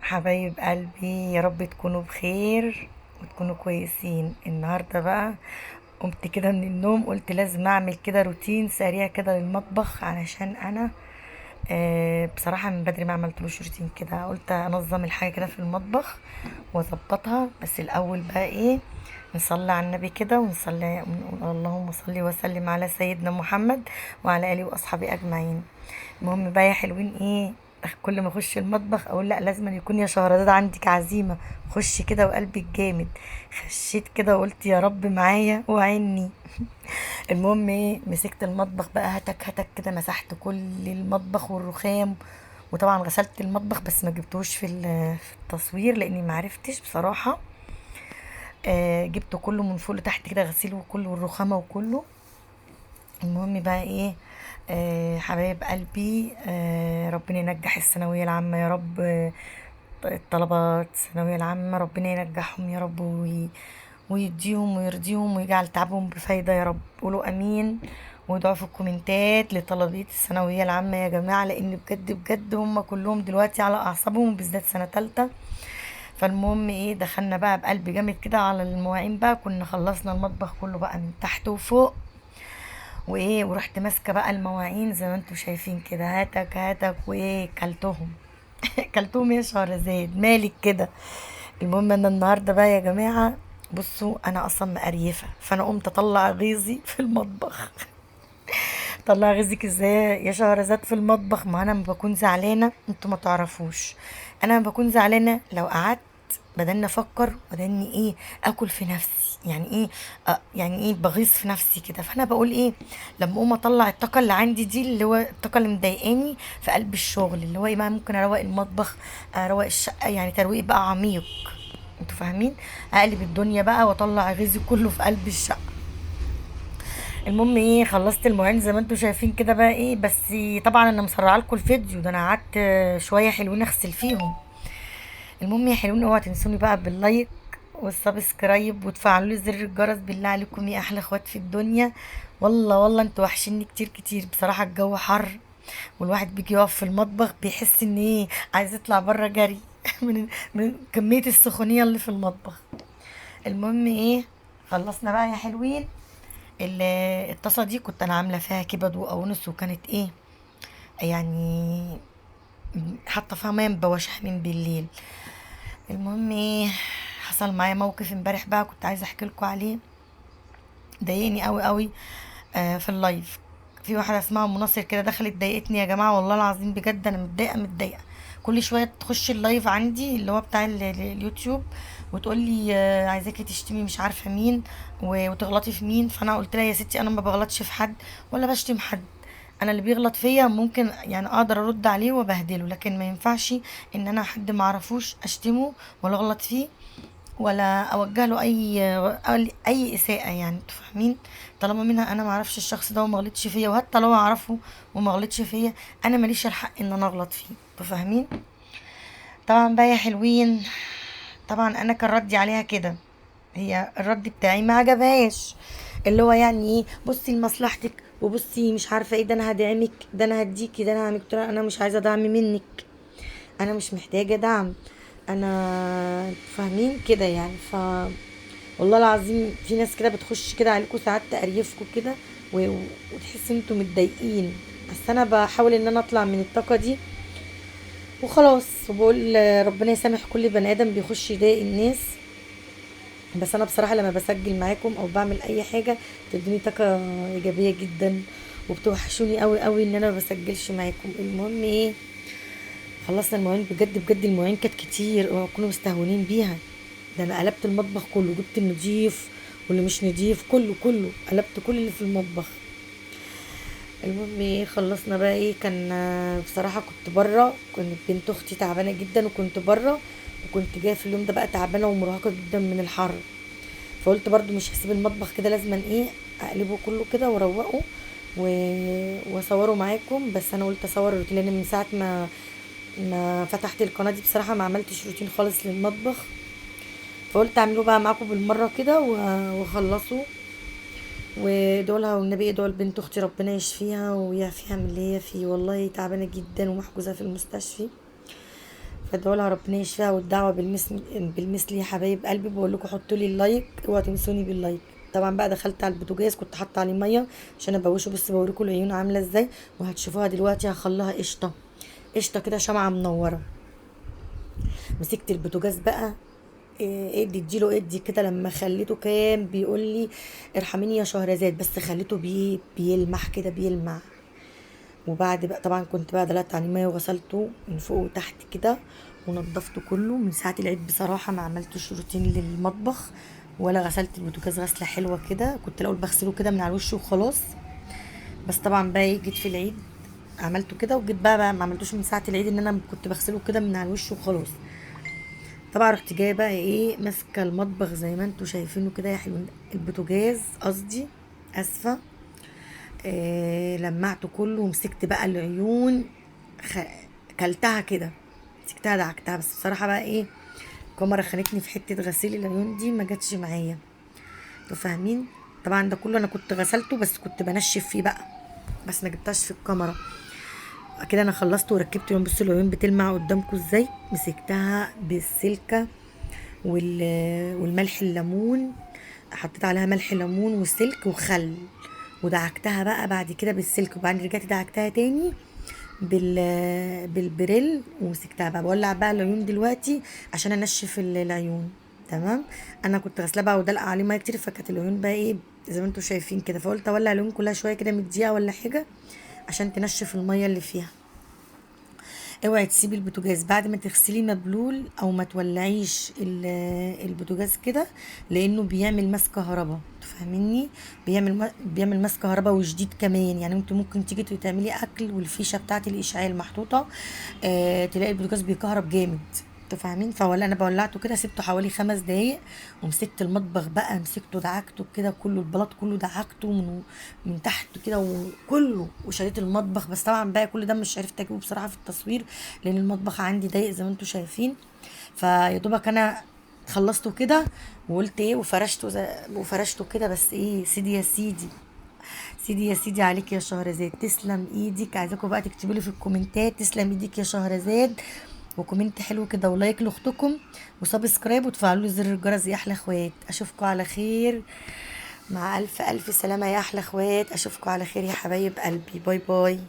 حبايب قلبي، يا رب تكونوا بخير وتكونوا كويسين. النهارده بقى قمت كده من النوم، قلت لازم اعمل كده روتين سريع كده للمطبخ، علشان انا بصراحة من بدري ما عملتلوش روتين كده. قلت انظم الحاجة كده في المطبخ واظبطها. بس الاول بقى ايه، نصلي على النبي كده ونصلي ونقول اللهم صل وسلم على سيدنا محمد وعلى اله واصحابه اجمعين. المهم بقى يا حلوين ايه، كل ما اخش المطبخ اقول لا لازم يكون يا شهرزاد عندك عزيمه، خش كده وقلبي الجامد. خشيت كده وقلت يا رب معايا وعيني. المهم ايه، مسكت المطبخ بقى هتك هتك كده، مسحت كل المطبخ والرخام. وطبعا غسلت المطبخ بس ما جبتوش في التصوير لاني ما عرفتش بصراحه. جبته كله من فوق لتحت كده غسيله وكله والرخامه وكله. المهم بقى ايه، حبايب قلبي، ربنا ينجح الثانوية العامة يا رب. الطلبات الثانوية العامة ربنا ينجحهم يا رب، ويديهم ويرضيهم ويجعل تعبهم بفايدة يا رب. قولوا امين وادعوا في الكومنتات لطلبية الثانوية العامة يا جماعة، لان بجد بجد هم كلهم دلوقتي على اعصابهم، بالذات سنة تالتة. فالمهم ايه، دخلنا بقى بقلب جامد كده على المواعين بقى، كنا خلصنا المطبخ كله بقى من تحت وفوق وايه، ورحت ماسكه بقى المواعين زي ما انتم شايفين كده، هاتك هاتك وايه كلتهم. كلتهم يا شهرزاد مالك كده. المهم انا النهارده بقى يا جماعه، بصوا انا اصلا مقريفه، فانا قمت اطلع غيظي في المطبخ. طلع غيظك ازاي يا شهرزاد في المطبخ؟ ما انا لما بكون زعلانه انتوا ما تعرفوش، انا لما بكون زعلانه لو قعدت بدل افكر بدل ايه، اكل في نفسي يعني ايه، يعني ايه بغيظ في نفسي كده. فانا بقول ايه، لما اقوم اطلع الطاقه اللي عندي دي، اللي هو الطاقه اللي مضايقاني في قلب الشغل، اللي هو ايه بقى، ممكن اروق المطبخ، اروق الشقه، يعني ترويق بقى عميق. انتوا فاهمين؟ اقلب الدنيا بقى واطلع غيظي كله في قلب الشقه. المهم ايه، خلصت المواعين زي ما انتم شايفين كده بقى ايه. بس طبعا انا مسرعه لكم الفيديو ده، انا قعدت شويه حلوين اغسل فيهم. المهم يا حلوين، اوعوا تنسوني بقى باللايك والسبسكرايب وتفعلوا لي زر الجرس، بالله عليكم يا احلى اخوات في الدنيا. والله والله انتوا وحشيني كتير كتير بصراحه. الجو حر والواحد بيجي يقف في المطبخ بيحس ان ايه، عايز يطلع بره جري من كميه السخونيه اللي في المطبخ. المهم ايه، خلصنا بقى يا حلوين. الطاسه دي كنت انا عامله فيها كبد وقوانص، وكانت ايه يعني، حاطه فيها ميه مبوشها من بالليل. المهم ايه، حصل معايا موقف امبارح بقى كنت عايزه احكي لكم عليه، ضايقني قوي قوي. في اللايف في واحده اسمها مناصر كده دخلت ضايقتني يا جماعه، والله العظيم بجد انا متضايقه متضايقه. كل شويه تخش اللايف عندي اللي هو بتاع اليوتيوب، وتقول لي عايزاكي تشتمي مش عارفه مين وتغلطي في مين. فانا قلت لها يا ستي انا ما بغلطش في حد ولا بشتم حد، انا اللي بيغلط فيا ممكن يعني اقدر ارد عليه وبهدله، لكن ما ينفعش ان انا حد ما اعرفوش اشتمه ولا اغلط فيه ولا اوجه له اي اساءه. يعني انتوا فاهمين؟ طالما منها انا ما اعرفش الشخص ده وما غلطش فيا، وحتى لو اعرفه وما غلطش فيا انا ماليش الحق ان انا اغلط فيه. انتوا فاهمين؟ طبعا بقى يا حلوين، طبعا انا كان ردي عليها كده، هي الرد بتاعي ما عجبهاش، اللي هو يعني ايه، بصي لمصلحتك وبصي مش عارفه ايه، ده انا هدعمك، ده انا هديكي، ده انا هعملك. قلت لها انا مش عايزه دعم منك، انا مش محتاجه دعم، انا فاهمين كده يعني. والله العظيم في ناس كده بتخش كده عليكم ساعات تقريفكم كده وتحس ان انتوا متضايقين، بس انا بحاول ان انا اطلع من الطاقه دي وخلاص. وبقول ربنا يسامح كل بني ادم بيخش يضايق الناس. بس انا بصراحه لما بسجل معاكم او بعمل اي حاجه بتدوني طاقه ايجابيه جدا، وبتوحشوني قوي قوي ان انا ما بسجلش معاكم. المهم ايه، خلصنا المواعين، بجد بجد المواعين كانت كتير اوعوا تكونوا مستهونين بيها. ده انا قلبت المطبخ كله، جبت النضيف واللي مش نضيف كله كله، قلبت كل اللي في المطبخ. المهم ايه، خلصنا بقى ايه، كان بصراحة كنت بره، كنت بنت اختي تعبانة جدا وكنت بره، وكنت جايه في اليوم ده بقى تعبانة ومرهقة جدا من الحر. فقلت برضو مش هسيب المطبخ كده، لازم ايه اقلبه كله كده واروقه و... واصوره معاكم. بس انا قلت اصور الروتين لان من ساعة ما فتحت القناة دي بصراحة ما عملتش روتين خالص للمطبخ، فقلت اعمله بقى معاكم بالمره كده وخلصوا. ودولها والنبي ادعوا لبنت اختي ربنا يشفيها ويعافيها من اللي هي فيه، والله تعبانه جدا ومحجوزه في المستشفى. بدعوا لها ربنا يشفيها، والدعوه بالمثل يا حبايب قلبي. بقول لكم حطوا لي اللايك، اوعوا تنسوني باللايك. طبعا بقى دخلت على البوتاجاز، كنت حاطه عليه ميه عشان ابوشه، بس بوريكم العيون عامله ازاي وهتشوفوها دلوقتي. هخليها قشطه قشطه كده، شمعه منوره. مسكت البوتاجاز بقى، ادي اديله ادي كده. لما خليته كان بيقول لي ارحميني يا شهرزاد، بس خليته بيلمح كده، بيلمع. وبعد بقى طبعا كنت بقى دلقت عليه ميه وغسلته من فوق وتحت كده، ونضفته كله. من ساعه العيد بصراحه ما عملتش روتين للمطبخ، ولا غسلت البوتاجاز غسله حلوه كده. كنت الاول بغسله كده من على الوش وخلاص، بس طبعا بقى جيت في العيد عملته كده. وجيت بقى ما عملتوش من ساعه العيد، ان انا كنت بغسله كده من على الوش وخلاص. طبعا رحت جايه بقى ماسكه المطبخ زي ما انتوا شايفينه كده يا حلوين. البوتاجاز قصدي، اسفه. لمعته كله ومسكت بقى العيون. خ... كلتها كده، مسكتها دعكتها. بس بصراحه بقى الكاميرا خانتني في حته غسيل العيون دي، ما جاتش معايا. انتوا فاهمين؟ طبعا ده كله انا كنت غسلته، بس كنت بنشف فيه بقى، بس ما جبتهاش في الكاميرا. كده انا خلصت وركبت العيون. بصوا العيون بتلمع قدامكم ازاي. مسكتها بالسلكه والملح الليمون، حطيت عليها ملح ليمون وسلك وخل، ودعكتها بقى بعد كده بالسلك. وبعدين رجعت دعكتها تاني بالبريل، ومسكتها بقى. بولع بقى العيون دلوقتي عشان انشف العيون. تمام. انا كنت غسلها بقى ودلقه عليه ميه كتير، فكانت العيون بقى زي ما انتوا شايفين كده. فقلت اولع العيون كلها شويه كده 100 دقيقه ولا حاجه عشان تنشف الميه اللي فيها. اوعي تسيبي البوتاجاز بعد ما تغسليه مبلول، او ما تولعيش البوتاجاز كده، لانه بيعمل ماس كهرباء. تفهميني؟ بيعمل ماس كهرباء وجديد كمان. يعني انت ممكن تيجي تعملي اكل والفيشه بتاعه الاشعال محطوطه، تلاقي البوتاجاز بيكهرب جامد. فاهمين؟ فولا انا بولعته كده، سبته حوالي 5 دقايق، ومسكت المطبخ بقى، مسكته دعكته كده كله، البلاط كله دعكته من تحت كده وكله، وشريت المطبخ. بس طبعا بقى كل ده مش عرفت اجيبه بصراحه في التصوير، لان المطبخ عندي ضيق زي ما انتم شايفين. فيا دوبك انا خلصته كده، وقلت وفرشته كده. بس سيدي يا سيدي، سيدي يا سيدي عليك يا شهرزاد، تسلم ايدك. عايزاكم بقى تكتبوا لي في الكومنتات تسلم ايدك يا شهرزاد، وكومنت حلو كده، ولايك لاختكم، وسبسكرايب، وتفعلوا زر الجرس يا احلى اخوات. اشوفكم على خير، مع الف الف سلامه يا احلى اخوات. اشوفكم على خير يا حبايب قلبي. باي باي.